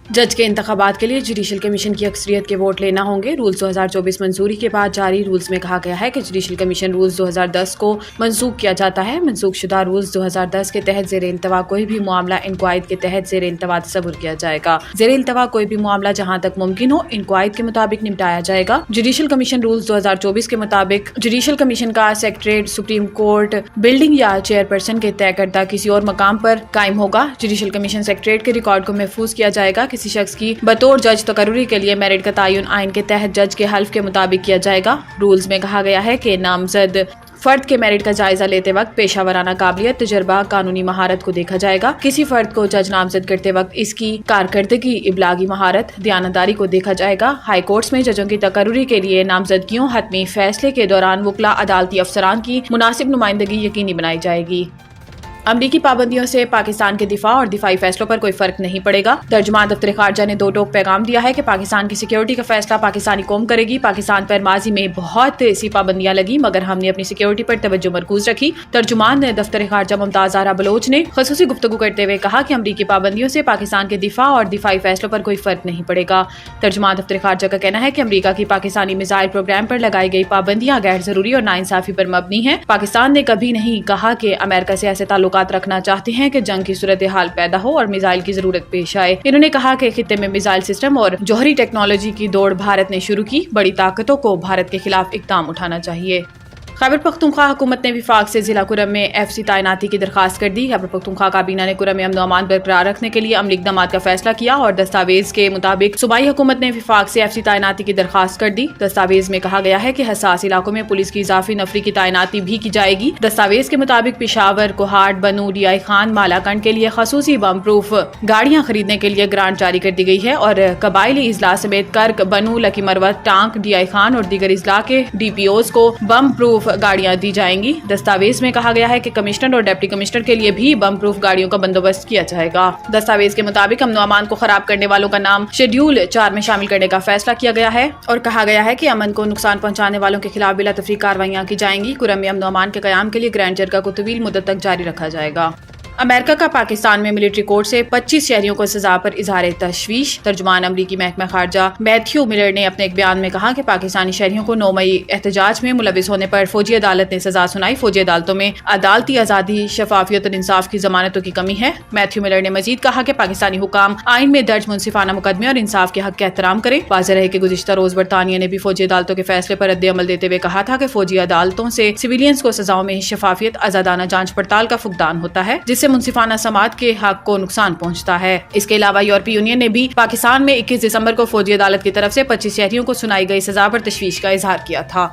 جج کے انتخابات کے لیے جوڈیشل کمیشن کی اکثریت کے ووٹ لینا ہوں گے۔ رولز 2024 منظوری کے بعد جاری رولز میں کہا گیا ہے کہ جوڈیشل کمیشن رولز 2010 کو منسوخ کیا جاتا ہے۔ منسوخ شدہ رولز 2010 کے تحت زیر التوا کوئی بھی معاملہ انکوائد کے تحت زیر التوا تصور کیا جائے گا۔ زیر التوا کوئی بھی معاملہ جہاں تک ممکن ہو انکوائد کے مطابق نمٹایا جائے گا۔ جوڈیشل کمیشن رولز 2024 کے مطابق جوڈیشل کمیشن کا سیکریٹریٹ سپریم کورٹ بلڈنگ یا چیئرپرسن کے طے کردہ کسی اور مقام پر قائم ہوگا۔ جوڈیشل کمیشن سیکریٹریٹ کے ریکارڈ کو محفوظ کیا جائے گا۔ کسی شخص کی بطور جج تقرری کے لیے میرٹ کا تعین آئین کے تحت جج کے حلف کے مطابق کیا جائے گا۔ رولز میں کہا گیا ہے کہ نامزد فرد کے میرٹ کا جائزہ لیتے وقت پیشہ ورانہ قابلیت، تجربہ، قانونی مہارت کو دیکھا جائے گا۔ کسی فرد کو جج نامزد کرتے وقت اس کی کارکردگی، ابلاغی مہارت، دیانتداری کو دیکھا جائے گا۔ ہائی کورٹس میں ججوں کی تقرری کے لیے نامزدگیوں حتمی فیصلے کے دوران وکلاء عدالتی افسران کی مناسب نمائندگی یقینی بنائی جائے گی۔ امریکی پابندیوں سے پاکستان کے دفاع اور دفاعی فیصلوں پر کوئی فرق نہیں پڑے گا۔ ترجمان دفتر خارجہ نے دو ٹوک پیغام دیا ہے کہ پاکستان کی سیکیورٹی کا فیصلہ پاکستانی قوم کرے گی۔ پاکستان پر ماضی میں بہت سی پابندیاں لگی مگر ہم نے اپنی سیکیورٹی پر توجہ مرکوز رکھی۔ ترجمان دفتر خارجہ ممتاز زہرا بلوچ نے خصوصی گفتگو کرتے ہوئے کہا کہ امریکی پابندیوں سے پاکستان کے دفاع اور دفاعی فیصلوں پر کوئی فرق نہیں پڑے گا۔ ترجمان دفتر خارجہ کا کہنا ہے کہ امریکہ کی پاکستانی میزائل پروگرام پر لگائی گئی پابندیاں غیر ضروری اور ناانصافی پر مبنی ہیں۔ پاکستان نے کبھی نہیں کہا کہ امریکہ سے ایسے تعلقات رکھنا چاہتے ہیں کہ جنگ کی صورتحال پیدا ہو اور میزائل کی ضرورت پیش آئے۔ انہوں نے کہا کہ خطے میں میزائل سسٹم اور جوہری ٹیکنالوجی کی دوڑ بھارت نے شروع کی، بڑی طاقتوں کو بھارت کے خلاف اقدام اٹھانا چاہیے۔ خیبر پختونخوا حکومت نے وفاق سے ضلع کرم میں FCC تعیناتی کی درخواست کر دی۔ خیبر پختونخوا کابینہ نے کرم میں امن و امان برقرار رکھنے کے لیے عملی اقدامات کا فیصلہ کیا اور دستاویز کے مطابق صوبائی حکومت نے وفاق سے FCC تعیناتی کی درخواست کر دی۔ دستاویز میں کہا گیا ہے کہ حساس علاقوں میں پولیس کی اضافی نفری کی تعیناتی بھی کی جائے گی۔ دستاویز کے مطابق پشاور، کوہاٹ، بنو، DI خان، مالاکنڈ کے لیے خصوصی بم پروف گاڑیاں خریدنے کے لیے گرانٹ جاری کر دی گئی ہے اور قبائلی اضلاع سمیت کرک، بنو، لکی مروت، ٹانک، DI خان اور دیگر اضلاع کے DPOs کو بم پروف گاڑیاں دی جائیں گی۔ دستاویز میں کہا گیا ہے کہ کمشنر اور ڈپٹی کمشنر کے لیے بھی بم پروف گاڑیوں کا بندوبست کیا جائے گا۔ دستاویز کے مطابق امن و امان کو خراب کرنے والوں کا نام شیڈول 4 میں شامل کرنے کا فیصلہ کیا گیا ہے اور کہا گیا ہے کہ امن کو نقصان پہنچانے والوں کے خلاف بلا تفریق کارروائیاں کی جائیں گی۔ کرم میں امن و امان کے قیام کے لیے گرینڈ جرگہ کو طویل مدت تک جاری رکھا جائے گا۔ امریکہ کا پاکستان میں ملٹری کورٹ سے 25 شہریوں کو سزا پر اظہار تشویش۔ ترجمان امریکی محکمہ خارجہ میتھیو ملر نے اپنے ایک بیان میں کہا کہ پاکستانی شہریوں کو 9 مئی احتجاج میں ملوث ہونے پر فوجی عدالت نے سزا سنائی۔ فوجی عدالتوں میں عدالتی آزادی، شفافیت اور انصاف کی ضمانتوں کی کمی ہے۔ میتھیو ملر نے مزید کہا کہ پاکستانی حکام آئین میں درج منصفانہ مقدمے اور انصاف کے حق کا احترام کریں۔ واضح رہے کہ گزشتہ روز برطانیہ نے بھی فوجی عدالتوں کے فیصلے پر رد عمل دیتے ہوئے کہا تھا کہ فوجی عدالتوں سے سویلینز کو سزاؤں میں شفافیت، آزادانہ جانچ پڑتال کا فقدان ہوتا ہے جس سے منصفانہ سماعت کے حق کو نقصان پہنچتا ہے۔ اس کے علاوہ یورپی یونین نے بھی پاکستان میں 21 دسمبر کو فوجی عدالت کی طرف سے 25 شہریوں کو سنائی گئی سزا پر تشویش کا اظہار کیا تھا۔